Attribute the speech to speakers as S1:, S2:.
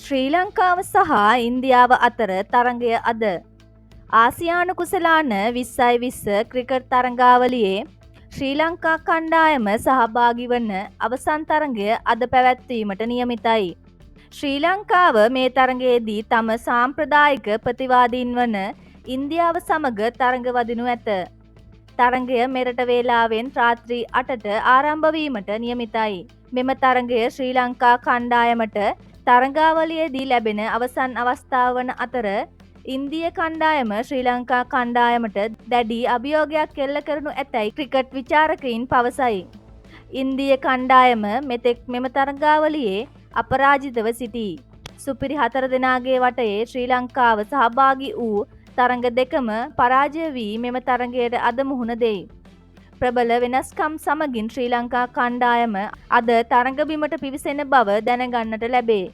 S1: ශ්‍රී ලංකාව සහ ඉන්දියාව අතර තරගය අද. ආසියානු කුසලාන 2020 ක්‍රිකට් තරගාවලියේ ශ්‍රී ලංකා කණ්ඩායම සහභාගී වන අවසන් තරගය අද පැවැත්වීමට නියමිතයි. ශ්‍රී ලංකාව මේ තරගයේදී තම සාම්ප්‍රදායික ප්‍රතිවාදීන් වන ඉන්දියාව සමග තරග වදිනු ඇත. තරගය මෙරට වේලාවෙන් රාත්‍රී 8ට ආරම්භ වීමට නියමිතයි. මෙම තරගය ශ්‍රී ලංකා කණ්ඩායමට තරගාවලියේදී ලැබෙන අවසන් අවස්ථාව වන අතර ඉන්දිය කණ්ඩායම ශ්‍රී ලංකා කණ්ඩායමට දැඩි අභියෝගයක් එල්ල කරනු ඇතැයි ක්‍රිකට් විචාරකයින් පවසයි. ඉන්දිය කණ්ඩායම මෙතෙක් මෙම තරගාවලියේ අපරාජිතව සිටී. සුපිරි 4 දෙනාගේ වටයේ ශ්‍රී ලංකාව සහභාගී වූ තරග දෙකම පරාජය වී මෙම තරගයට අද මුහුණ දෙයි. ප්‍රබල වෙනස්කම් සමගින් ශ්‍රී ලංකා කණ්ඩායම අද තරග බිමට පිවිසෙන බව දැනගන්නට ලැබේ.